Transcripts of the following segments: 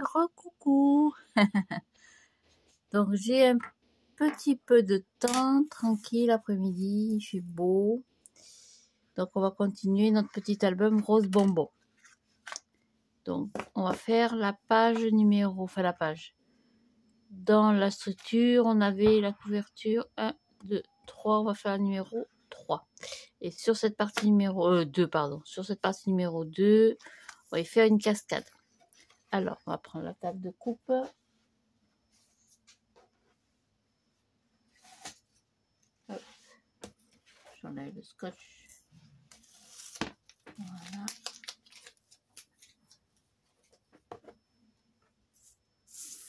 recoucou. Donc j'ai un petit peu de temps tranquille après-midi, il fait beau. Donc on va continuer notre petit album Rose Bonbon. Donc on va faire la page numéro, enfin la page. Dans la structure, on avait la couverture 1, 2, 3, on va faire le numéro 3. Et sur cette partie numéro 2, pardon, sur cette partie numéro 2, on va y faire une cascade. Alors, on va prendre la table de coupe. J'enlève le scotch. Voilà.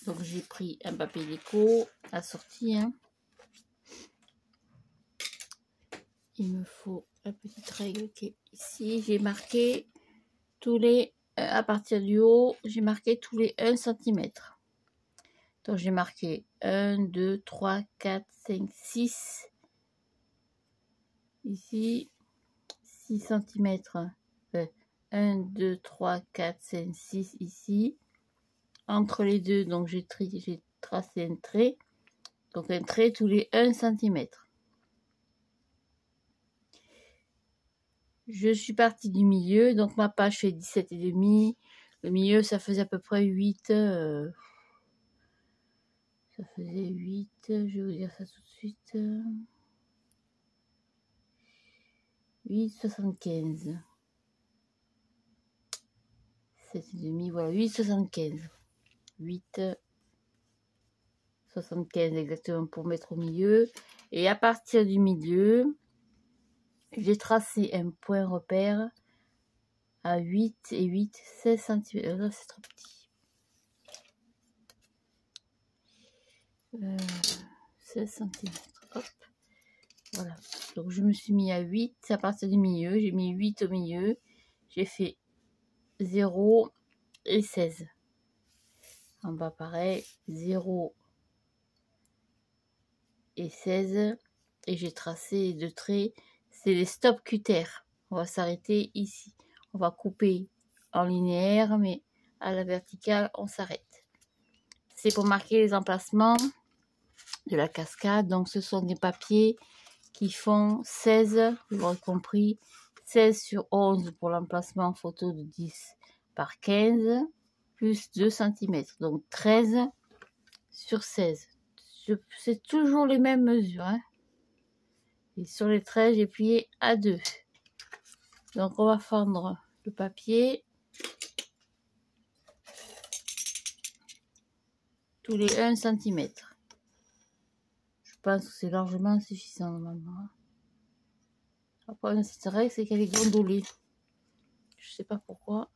Donc j'ai pris un papier déco assorti. Hein. Il me faut la petite règle qui est ici. J'ai marqué tous les, à partir du haut, j'ai marqué tous les 1 cm. Donc j'ai marqué 1, 2, 3, 4, 5, 6. Ici, 6 cm. 1, 2, 3, 4, 5, 6 ici. Entre les deux, donc j'ai tracé un trait. Donc un trait tous les 1 cm. Je suis partie du milieu, donc ma page fait 17,5. Le milieu, ça faisait à peu près 8. Ça faisait 8, je vais vous dire ça tout de suite. 8,75. 7,5, voilà, 8,75. 8,75 exactement pour mettre au milieu. Et à partir du milieu, j'ai tracé un point repère à 8 et 8, 16 cm. Là, c'est trop petit. 16 cm. Hop. Voilà. Donc, je me suis mis à 8 à partir du milieu. J'ai mis 8 au milieu. J'ai fait 0 et 16. En bas, pareil. 0 et 16. Et j'ai tracé les 2 traits. C'est les stop cutter. On va s'arrêter ici. On va couper en linéaire, mais à la verticale, on s'arrête. C'est pour marquer les emplacements de la cascade. Donc, ce sont des papiers qui font 16, vous l'aurez compris, 16 sur 11 pour l'emplacement photo de 10 par 15, plus 2 cm. Donc, 13 sur 16. C'est toujours les mêmes mesures. Hein. Et sur les 13, j'ai plié à 2. Donc, on va fendre le papier. Tous les 1 cm. Je pense que c'est largement suffisant normalement. Après, c'est vrai que c'est qu'elle est gondolée. Je sais pas pourquoi.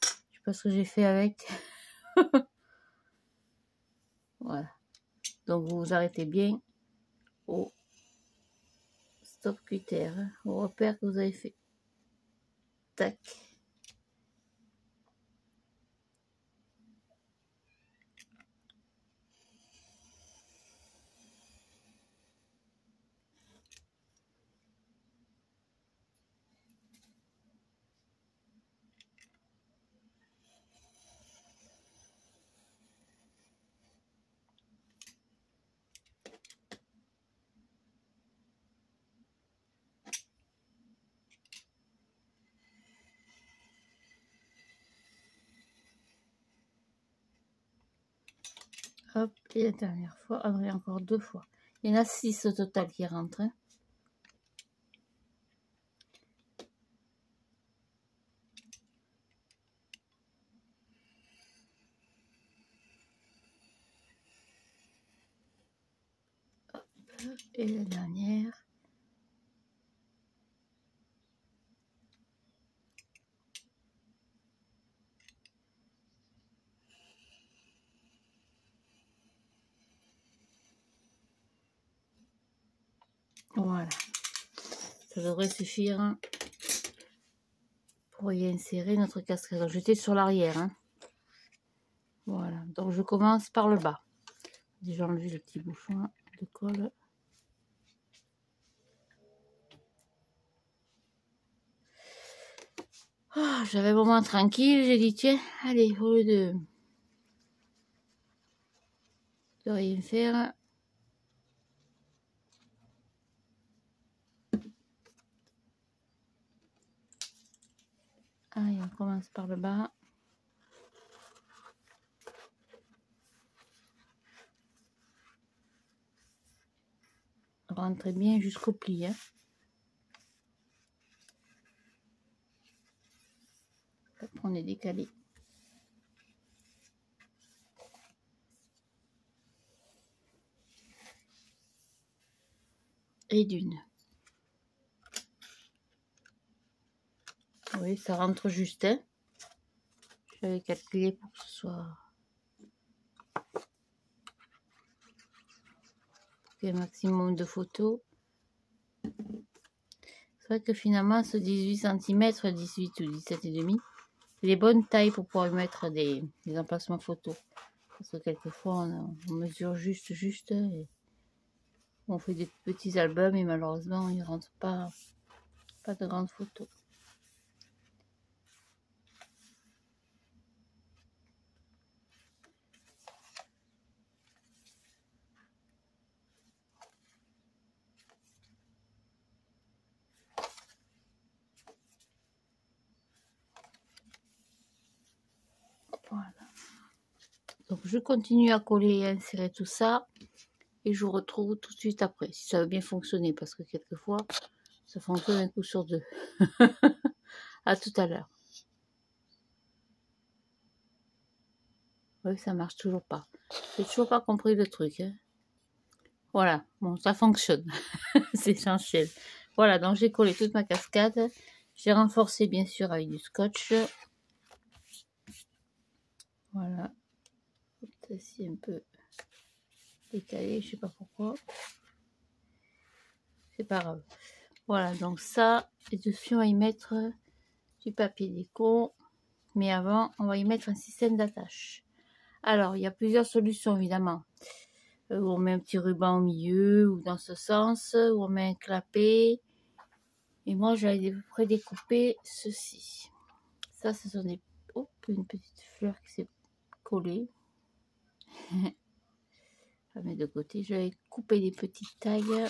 Je sais pas ce que j'ai fait avec. Voilà. Donc, vous vous arrêtez bien au stop cutter, hein, au repère que vous avez fait. Tac. Hop, et la dernière fois, ah non, il y a encore 2 fois. Il y en a 6 au total qui rentrent. Hein. Hop, et la dernière. Voilà. Ça devrait suffire hein, pour y insérer notre cascade. J'étais sur l'arrière. Hein. Voilà. Donc, je commence par le bas. J'ai enlevé le petit bouchon de colle. Oh, j'avais un moment tranquille. J'ai dit, tiens, allez, au lieu de peux rien faire. Allez, on commence par le bas. Rentrez bien jusqu'au pli. Hein. Après, on est décalé. Et d'une. Oui, ça rentre juste. Hein. J'avais calculé pour que ce soit un maximum de photos. C'est vrai que finalement, ce 18 cm, 18 ou 17,5, c'est les bonnes tailles pour pouvoir mettre des emplacements photos. Parce que quelquefois, on mesure juste et on fait des petits albums et malheureusement, il ne rentre pas de grandes photos. Voilà. Donc, je continue à coller et à insérer tout ça. Et je vous retrouve tout de suite après, si ça veut bien fonctionner. Parce que quelquefois, ça fonctionne un coup sur deux. À tout à l'heure. Oui, ça marche toujours pas. J'ai toujours pas compris le truc. Hein. Voilà, bon, ça fonctionne. C'est essentiel. Voilà, donc j'ai collé toute ma cascade. J'ai renforcé bien sûr avec du scotch. Voilà. C'est un peu décalé, je sais pas pourquoi. C'est pas grave. Voilà, donc ça, et dessus on va y mettre du papier déco. Mais avant, on va y mettre un système d'attache. Alors, il y a plusieurs solutions évidemment. Où on met un petit ruban au milieu, ou dans ce sens, où on met un clapet. Et moi, j'avais prédécoupé ceci. Ça, ce sont des... Oh, une petite fleur qui s'est collée. Je la mets de côté. Je vais couper des petites tailles.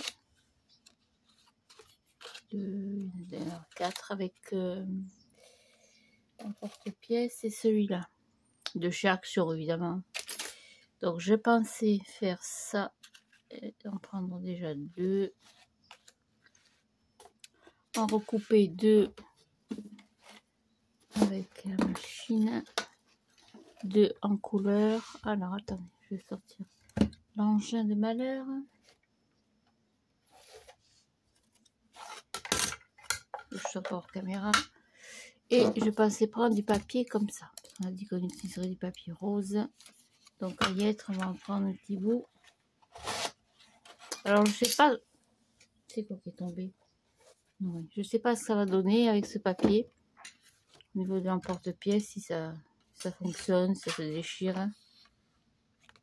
De 4 avec un porte-pièce et celui-là. De chez Action, évidemment. Donc, je pensais faire ça. Et en prendre déjà 2. En recouper 2 avec la machine. 2 en couleur. Alors, attendez, je vais sortir l'engin de malheur. Je sors hors caméra. Et je pensais prendre du papier comme ça. On a dit qu'on utiliserait du papier rose. Donc, à y être, on va en prendre un petit bout. Alors, je sais pas... C'est quoi qui est tombé? Oui. Je sais pas ce que ça va donner avec ce papier. Au niveau de l'emporte-pièce, si ça fonctionne, si ça se déchire.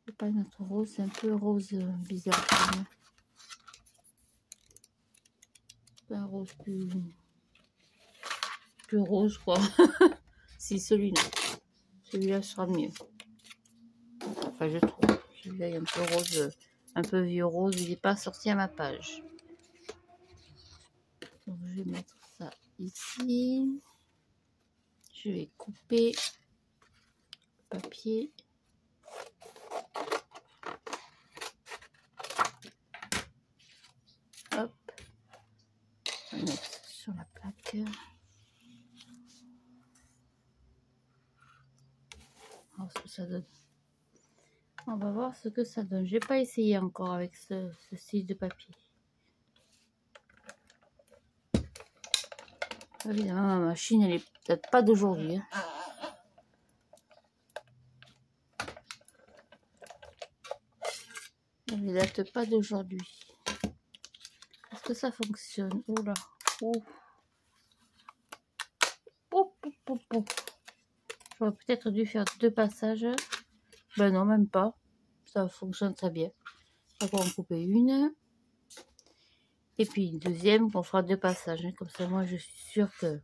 C'est pas notre rose, c'est un peu rose bizarre. C'est un rose plus rose, quoi. Si, celui-là. Celui-là sera mieux. Enfin, je trouve. Celui-là est un peu rose, un peu vieux rose. Il n'est pas sorti à ma page. Donc, je vais mettre ça ici. Je vais couper le papier. Hop. On va mettre sur la plaque. Alors, ce que ça donne. On va voir ce que ça donne. J'ai pas essayé encore avec ce style de papier. Évidemment, ma machine, elle est peut-être pas d'aujourd'hui. Hein. Elle ne date pas d'aujourd'hui. Est-ce que ça fonctionne? Oula. Oh. J'aurais peut-être dû faire 2 passages. Ben non, même pas. Ça fonctionne très bien. Donc on va en couper une. Et puis une deuxième, on fera 2 passages. Comme ça, moi, je suis sûre que...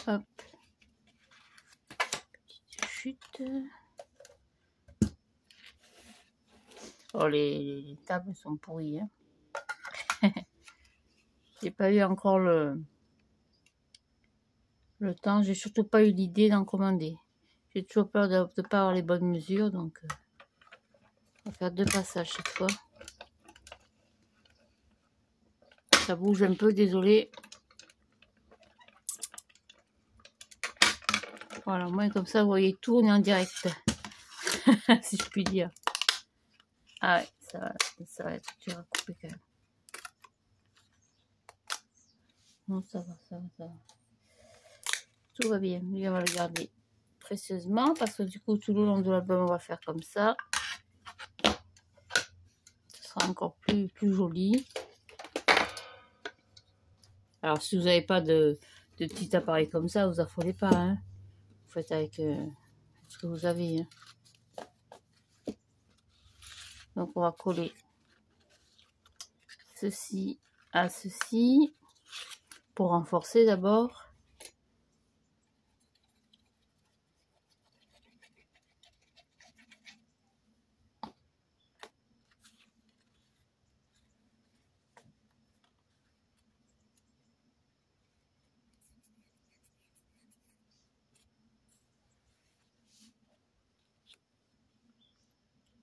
Hop. chute. Oh, les tables sont pourries. Hein. J'ai pas eu encore le temps. J'ai surtout pas eu l'idée d'en commander. J'ai toujours peur de ne pas avoir les bonnes mesures. Donc, on va faire 2 passages cette fois. Ça bouge un peu, désolé. Voilà, moins comme ça, vous voyez tout, on est en direct. Si je puis dire. Ah ouais, ça va être dur à couper quand même. Non, ça va. Tout va bien. Lui, on va le garder précieusement parce que du coup, tout le long de l'album, on va faire comme ça. Ce sera encore plus joli. Alors, si vous n'avez pas de petit appareil comme ça, vous affolez pas. Hein. Vous faites avec ce que vous avez. Hein. Donc, on va coller ceci à ceci pour renforcer d'abord.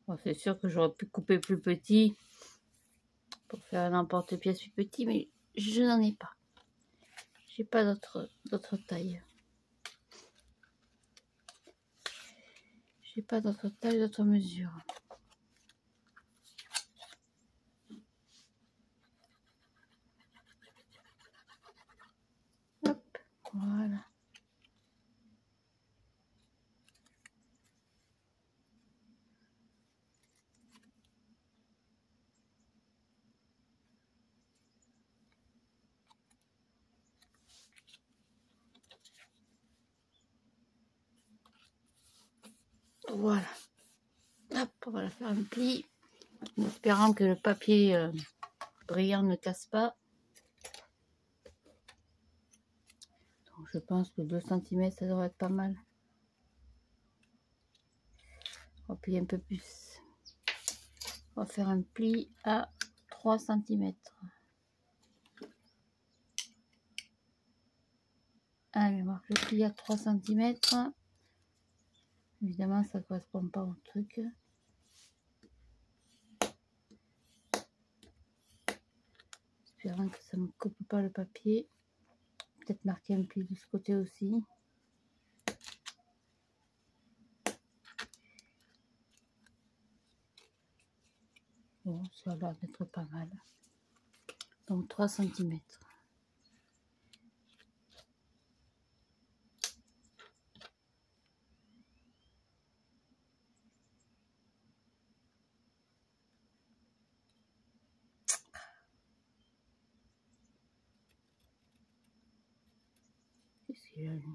Bon, c'est sûr que j'aurais pu couper plus petit pour faire un emporte-pièce plus petit, mais je n'en ai pas. J'ai pas d'autre taille. J'ai pas d'autre taille, d'autre mesure. Hop, voilà. Voilà. Hop, on va la faire un pli. En espérant que le papier brillant ne casse pas. Donc, je pense que 2 cm, ça devrait être pas mal. On va plier un peu plus. On va faire un pli à 3 cm. Allez, on marque le pli à 3 cm. Évidemment, ça ne correspond pas au truc. Espérant que ça ne me coupe pas le papier. Peut-être marquer un pli de ce côté aussi. Bon, ça a l'air d'être pas mal. Donc 3 cm. Qu'est-ce qu'il y a lui?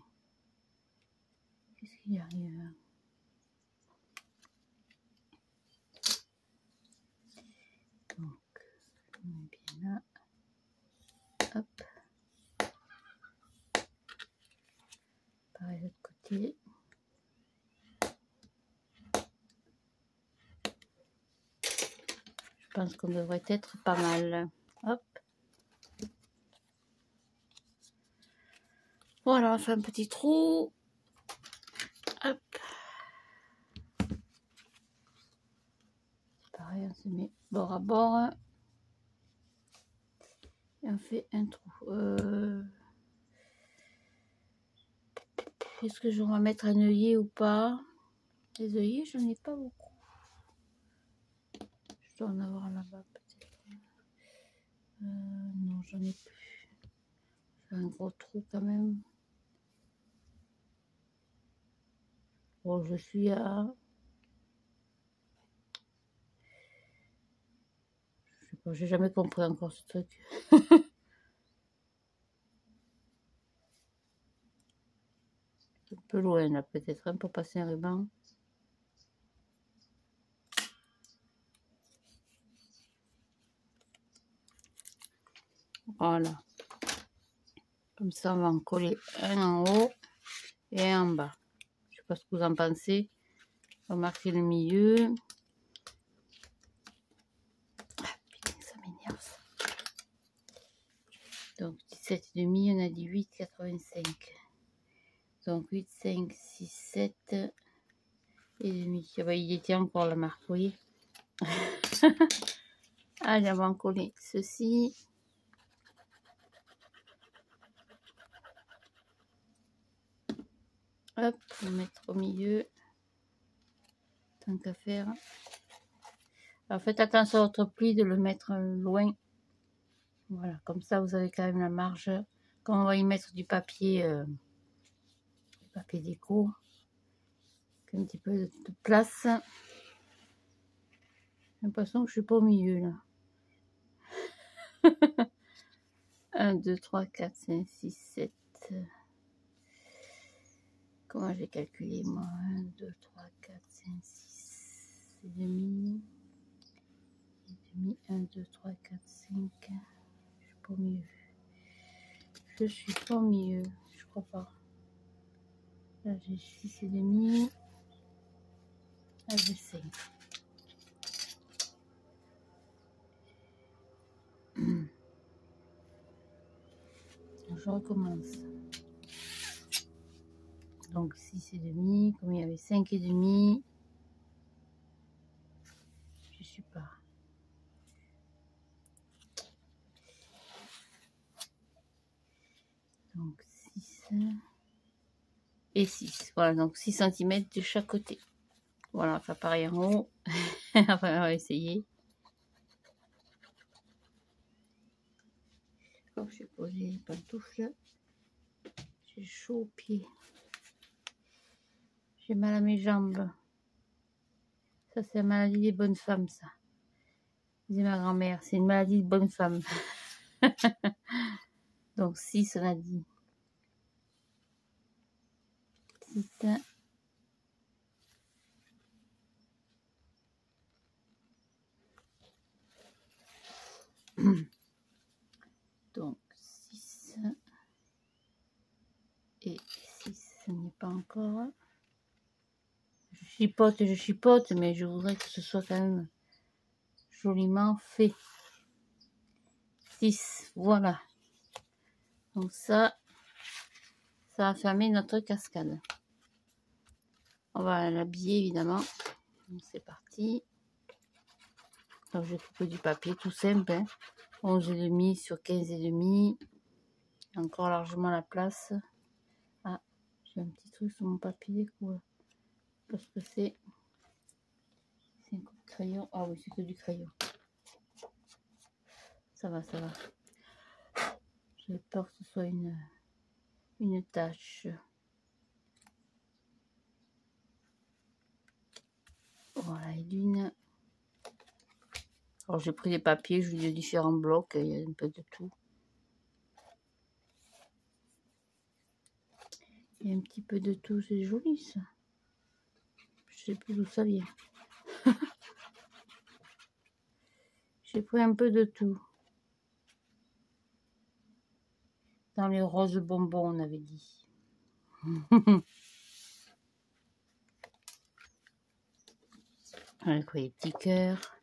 Qu'est-ce qu'il y arrive? Donc, on met bien là. Hop. Pareil de l'autre côté. Je pense qu'on devrait être pas mal. Hop. Voilà, on fait un petit trou. Hop. Pareil, on se met bord à bord. Et on fait un trou. Est-ce que je vais mettre un œillet ou pas? Les œillets, je n'en ai pas beaucoup. Je dois en avoir là-bas peut-être. Non, j'en ai plus. J'ai un gros trou quand même. Bon, je suis à... Je sais pas, j'ai jamais compris encore ce truc. Un peu loin là, peut-être, hein, pour passer un ruban. Voilà. Comme ça, on va en coller un en haut et un en bas. Je pas ce que vous en pensez. On va marquer le milieu. Ah, putain, ça m'énerve ça. Donc 17,5, on a dit 8,85. Donc 8, 5, 6, 7 et demi. Ah bah, il était encore la marque, vous voyez. Allez, on va en coller ceci. Hop, on va mettre au milieu. Tant qu'à faire. Alors faites attention à votre pli de le mettre loin. Voilà, comme ça vous avez quand même la marge. Quand on va y mettre du papier déco, un petit peu de place. J'ai l'impression que je suis pas au milieu là. 1, 2, 3, 4, 5, 6, 7. Comment j'ai calculé moi? 1, 2, 3, 4, 5, 6 et demi. 1, 2, 3, 4, 5. Je suis pas au milieu. Je suis pas au milieu. Je crois pas. Là j'ai 6 et demi. Là j'ai 5. Je recommence. Donc 6 et demi. Comme il y avait 5 et demi. Je suis pas. Donc 6 et 6. Voilà, donc 6 cm de chaque côté. Voilà, enfin pareil en haut. Enfin, on va essayer. Oh, j'ai posé les pantoufles. J'ai chaud aux pieds. J'ai mal à mes jambes. Ça, c'est la maladie des bonnes femmes, ça. Disait ma grand-mère, c'est une maladie de bonnes femmes. Donc 6, on a dit. 6. Donc 6 et 6, ce n'est pas encore. Je chipote, mais je voudrais que ce soit quand même joliment fait. 6, voilà. Donc ça va fermer notre cascade. On va l'habiller évidemment. C'est parti. Donc j'ai coupé du papier tout simple. Hein. 11,5 sur 15,5. Encore largement la place. Ah, j'ai un petit truc sur mon papier déco. Parce que c'est un coup de crayon. Ah oui, c'est que du crayon. Ça va, ça va. J'ai peur que ce soit une tache. Voilà, et d'une. Alors j'ai pris des papiers, je de différents blocs, il y a un peu de tout. Il y a un petit peu de tout, c'est joli ça. Je sais plus d'où ça vient. J'ai pris un peu de tout. Dans les roses bonbons, on avait dit. Avec les petits cœurs.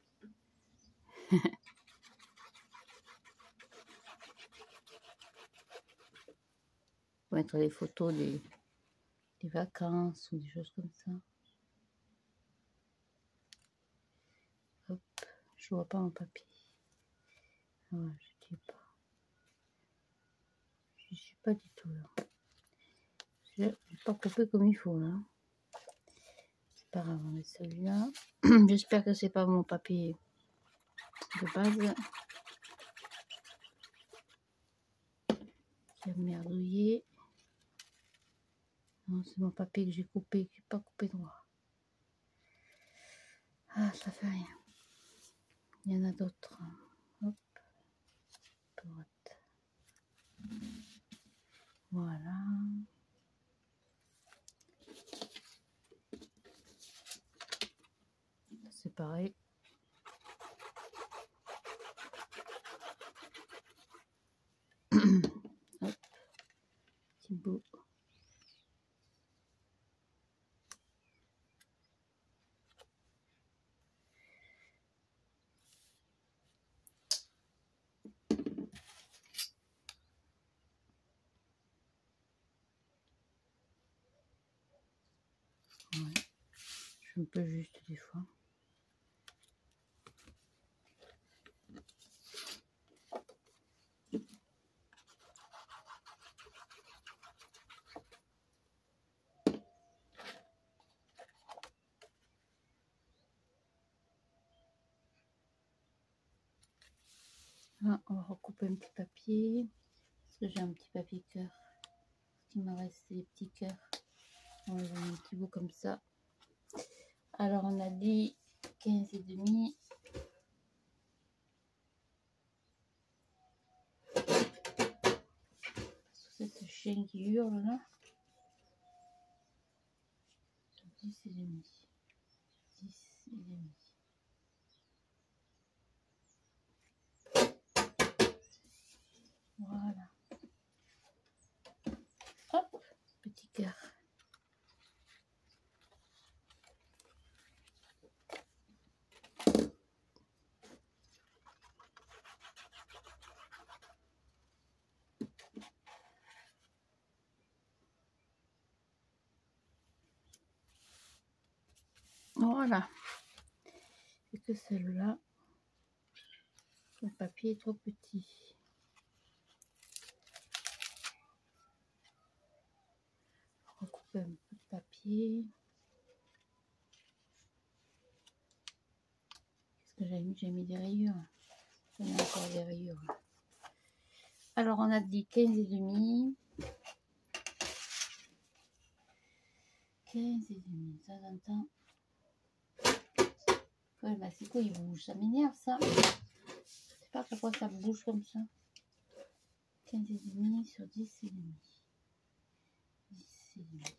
Mettre les photos des vacances ou des choses comme ça. Hop, je vois pas mon papier. Ouais, je dis pas. Je suis pas du tout là. J'ai pas coupé comme il faut là. C'est pas grave, on met celui-là. J'espère que c'est pas mon papier de base. Qui a merdouillé. Non, c'est mon papier que j'ai coupé, qui n'est pas coupé droit. Ah, ça fait rien. Il y en a d'autres. Hop. Droite. Voilà. C'est pareil. Hop. Petit bout. un peu juste des fois. Là, on va recouper un petit papier. Parce que j'ai un petit papier cœur. Ce qui m'a resté des petits cœurs. On va mettre un petit bout comme ça. Alors on a dit 15,5. C'est ce chien qui hurle là. 10,5. 10,5. Voilà. Hop, petit cœur. Voilà. Et que celle-là, le papier est trop petit. Recouper un peu de papier. Qu'est-ce que j'ai mis? J'ai mis des rayures. Il y a encore des rayures. Alors on a dit 15,5. 15,5. Ça j'entends. Ouais, bah c'est quoi, il bouge? Ça m'énerve ça. Je sais pas pourquoi ça bouge comme ça. 15,5 sur 10,5. 10,5.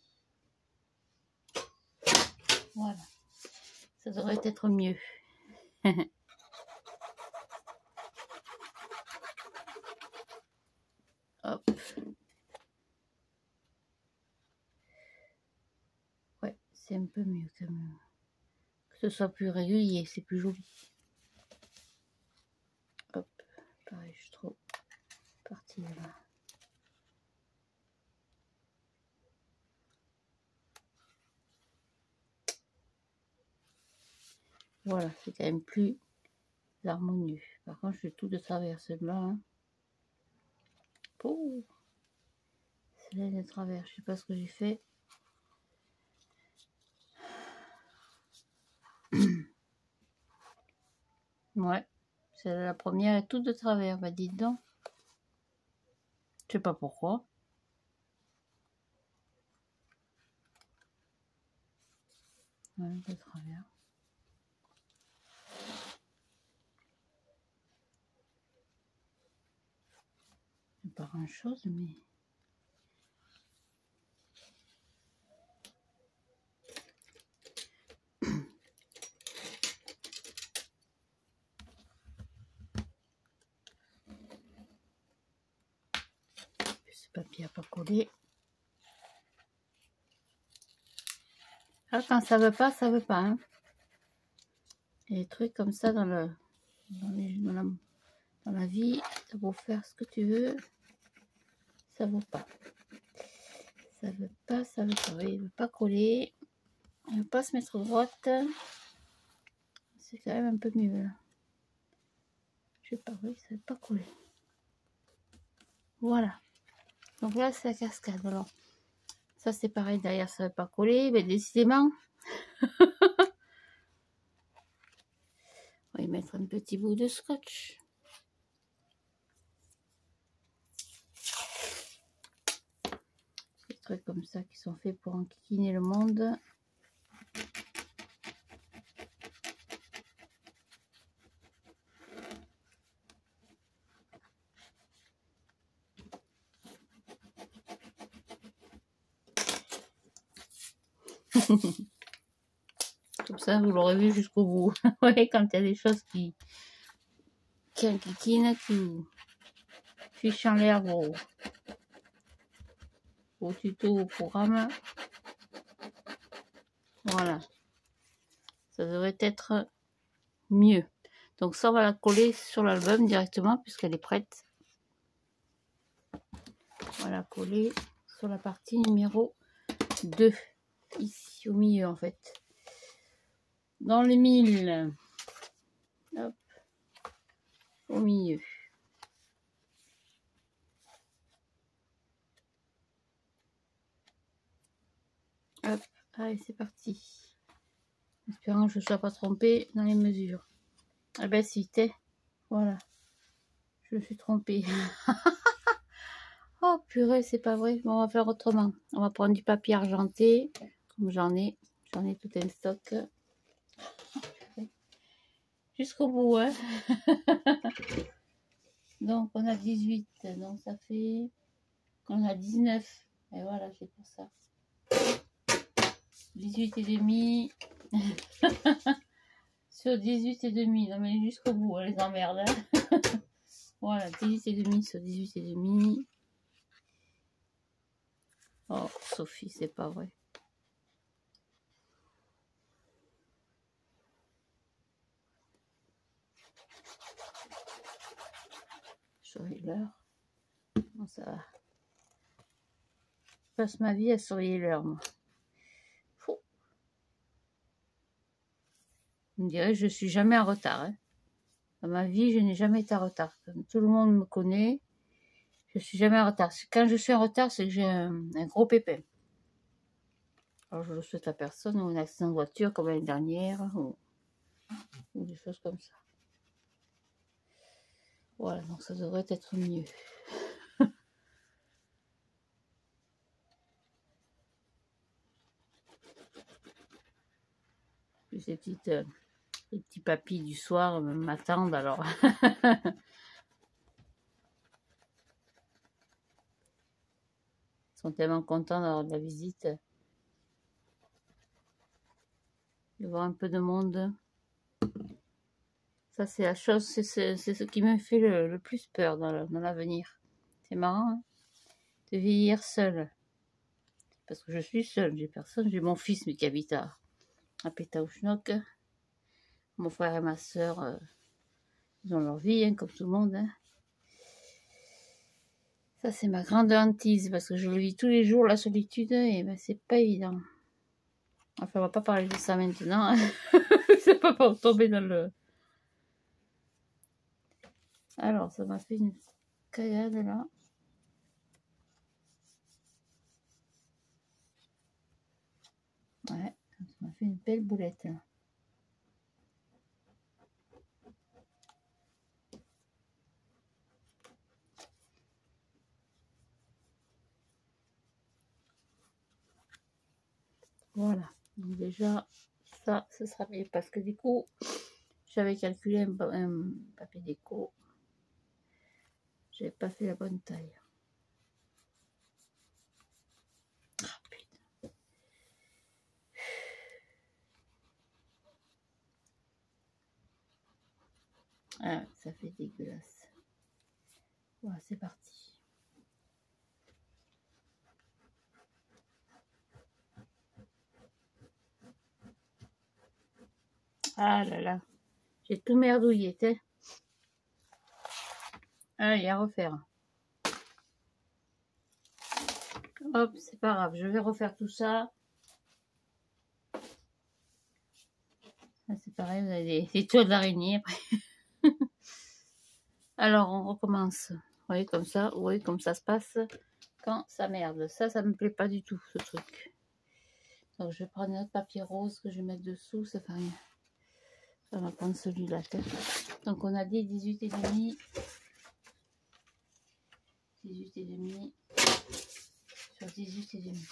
Voilà. Ça devrait être mieux. Hop. Ouais, c'est un peu mieux quand même. Que ce soit plus régulier, c'est plus joli. Hop. Pareil, je suis trop partie là. Voilà, c'est quand même plus harmonieux. Par contre, je fais tout de travers celle-là. Hein. Oh, celle-là de travers, je sais pas ce que j'ai fait. Ouais, c'est la première est toute de travers, bah dites donc. Je sais pas pourquoi. Ouais, de travers. Pas grand chose, mais... Ce papier à pas coller. Ah, quand ça veut pas, ça veut pas. Hein. Il y a des trucs comme ça dans la vie. Ça vaut faire ce que tu veux. Ça vaut pas. Ça veut pas, ça veut pas. Il veut pas coller. Il veut pas se mettre droite. C'est quand même un peu mieux là. Je sais pas, oui, ça veut pas coller. Voilà. Donc là, c'est la cascade. Alors, ça c'est pareil. Derrière, ça veut pas coller. Mais décidément. On va y mettre un petit bout de scotch. Des trucs comme ça qui sont faits pour enquiquiner le monde. Comme ça, vous l'aurez vu jusqu'au bout. Ouais, quand il y a des choses qui enquiquinent, qui fichent en l'air au tuto, au programme. Voilà. Ça devrait être mieux. Donc ça, on va la coller sur l'album directement puisqu'elle est prête. On va la coller sur la partie numéro 2. Ici, au milieu en fait. dans les 1000. Hop, au milieu. Hop, allez, c'est parti. Espérant que je ne sois pas trompée dans les mesures. Ah ben si, voilà. Je me suis trompée. Oh purée, c'est pas vrai. Bon, on va faire autrement. On va prendre du papier argenté. Comme j'en ai tout un stock. Jusqu'au bout, hein. Donc on a 18. Donc ça fait... On a 19. Et voilà, c'est pour ça. 18 et demi. Sur 18 et demi. Non mais jusqu'au bout, hein, les emmerdes. Hein. Voilà, 18 et demi sur 18 et demi. Oh, Sophie, c'est pas vrai. Surveiller l'heure. Bon, ça va. Je passe ma vie à surveiller l'heure, moi. Fou. On me dirait que je suis jamais en retard. Hein. Dans ma vie, je n'ai jamais été en retard. Comme tout le monde me connaît, je suis jamais en retard. Quand je suis en retard, c'est que j'ai un gros pépin. Alors, je le souhaite à personne, ou un accident de voiture comme l'année dernière, ou des choses comme ça. Voilà, donc ça devrait être mieux. Puis ces les petits papis du soir m'attendent, alors. Ils sont tellement contents d'avoir de la visite. De voir un peu de monde. Ça, c'est la chose, c'est ce qui me fait le plus peur dans l'avenir. C'est marrant, hein, de vieillir seule. Parce que je suis seule, j'ai personne. J'ai mon fils, mais qui habite à Pétaouchnok. Mon frère et ma soeur, ils ont leur vie, hein, comme tout le monde. Hein. Ça, c'est ma grande hantise, parce que je le vis tous les jours, la solitude, et ben, c'est pas évident. Enfin, on va pas parler de ça maintenant. Hein. C'est pas pour tomber dans le... Alors, ça m'a fait une caillade, là. Ouais, ça m'a fait une belle boulette, là. Voilà. Donc déjà, ça, ce sera mieux, parce que du coup, j'avais calculé un papier déco. J'avais pas fait la bonne taille. Ah, putain. Ah, ça fait dégueulasse. Voilà, c'est parti. Ah là là. J'ai tout merdouillé, t'es. Allez, à refaire. Hop, c'est pas grave, je vais refaire tout ça. Ah, c'est pareil, vous avez des toiles d'araignée après. Alors, on recommence. Vous voyez comme ça, vous voyez comme ça se passe quand ça merde. Ça me plaît pas du tout, ce truc. Donc, je vais prendre un autre papier rose que je vais mettre dessous, ça fait rien. On va prendre celui-là. Donc, on a dit 18 et demi. 18 et demi. Sur 18 et demi.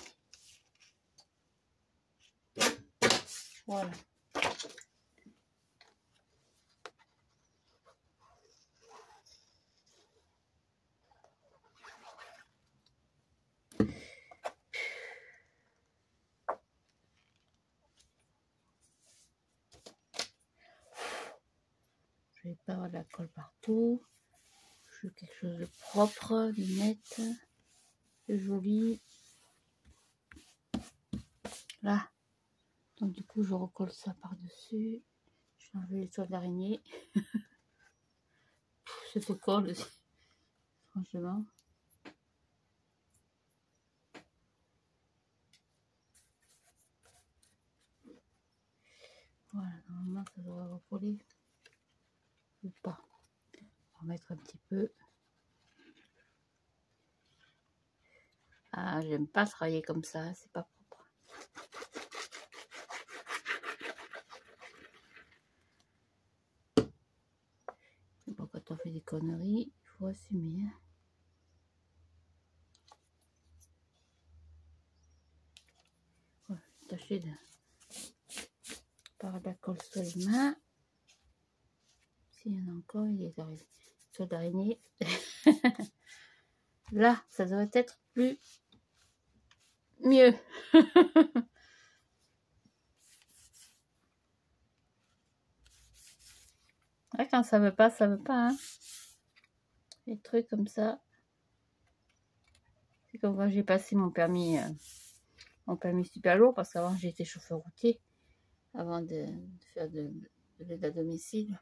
Voilà. Je vais pas avoir de la colle partout. Je veux quelque chose de propre, de net, de joli. Là. Donc du coup, je recolle ça par-dessus. Je vais enlever les toiles d'araignée. Cette colle aussi, franchement. Voilà, ça devrait recoller. Ou pas. On va mettre un petit peu. Ah, j'aime pas travailler comme ça, c'est pas propre. Bon, quand on fait des conneries, il faut assumer. Hein. Ouais, tâcher de par la colle sur les mains. S'il y en a encore, il est arrivé. Soit d'araignée. Là, ça devrait être plus mieux. Ouais, quand ça veut pas, ça veut pas. Hein. Les trucs comme ça. C'est comme quand j'ai passé mon permis super lourd, parce qu'avant j'étais chauffeur routier, avant de faire de l'aide à domicile.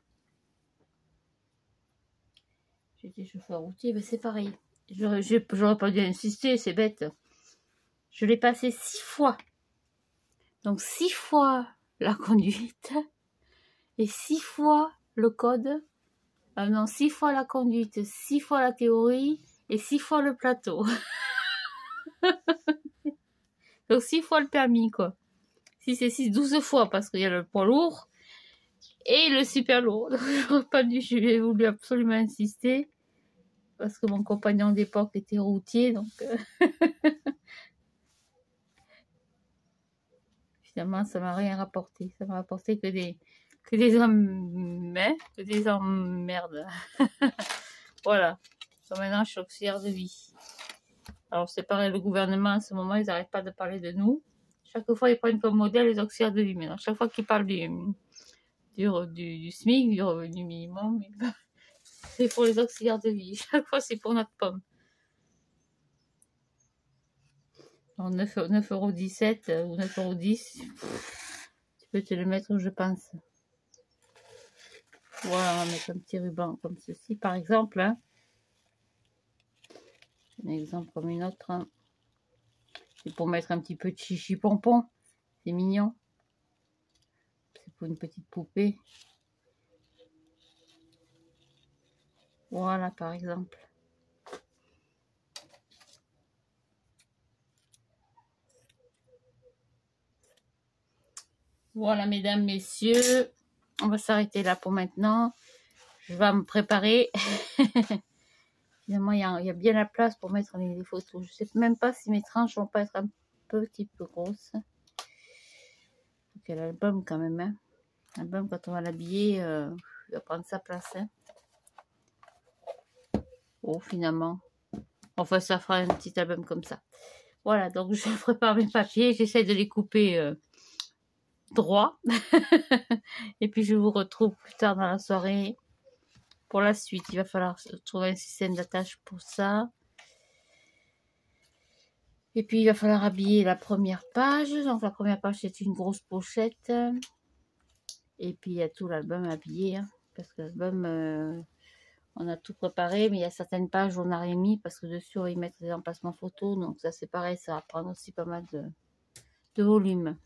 J'étais chauffeur routier, ben c'est pareil. J'aurais pas dû insister, c'est bête. Je l'ai passé 6 fois. Donc 6 fois la conduite et 6 fois le code. Ah non, 6 fois la conduite, 6 fois la théorie et 6 fois le plateau. Donc 6 fois le permis, quoi. 6 et 6, 12 fois, parce qu'il y a le poids lourd et le super lourd. Donc j'aurais pas dû, j'ai voulu absolument insister, parce que mon compagnon d'époque était routier, donc... Finalement, ça m'a rien rapporté. Ça m'a rapporté que des emmerdes. Voilà. Donc maintenant, je suis auxiliaire de vie. Alors, c'est pareil, le gouvernement, à ce moment, ils n'arrêtent pas de parler de nous. Chaque fois, ils prennent comme modèle les auxiliaires de vie. Maintenant, chaque fois qu'ils parlent du SMIC, du revenu minimum, c'est pour les auxiliaires de vie. Chaque fois, c'est pour notre pomme. Alors, 9,17 € ou 9,10 €, tu peux te le mettre, je pense. Voilà, on va mettre un petit ruban comme ceci, par exemple. Hein. Un exemple comme une autre. Hein. C'est pour mettre un petit peu de chichi pompon. C'est mignon. C'est pour une petite poupée. Voilà, par exemple. Voilà, mesdames, messieurs. On va s'arrêter là pour maintenant. Je vais me préparer. Finalement, il y a bien la place pour mettre les photos. Je ne sais même pas si mes tranches vont pas être un petit peu grosses. Donc, il y a l'album quand même. Hein. L'album, quand on va l'habiller, il va prendre sa place. Hein. Oh, finalement. Enfin, ça fera un petit album comme ça. Voilà, donc je prépare mes papiers. J'essaie de les couper droit. Et puis, je vous retrouve plus tard dans la soirée pour la suite. Il va falloir trouver un système d'attache pour ça. Et puis, il va falloir habiller la première page. Donc, la première page, c'est une grosse pochette. Et puis, il y a tout l'album habillé. Hein, parce que l'album, on a tout préparé. Mais il y a certaines pages où on n'a rien mis. Parce que dessus, on va y mettre des emplacements photos. Donc, ça, c'est pareil. Ça va prendre aussi pas mal de volume.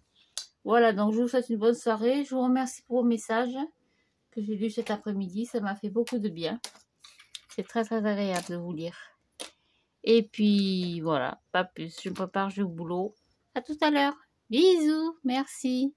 Voilà, donc je vous souhaite une bonne soirée. Je vous remercie pour vos messages que j'ai lus cet après-midi. Ça m'a fait beaucoup de bien. C'est très, très agréable de vous lire. Et puis, voilà, pas plus. Je me prépare, je vais au boulot. À tout à l'heure. Bisous, merci.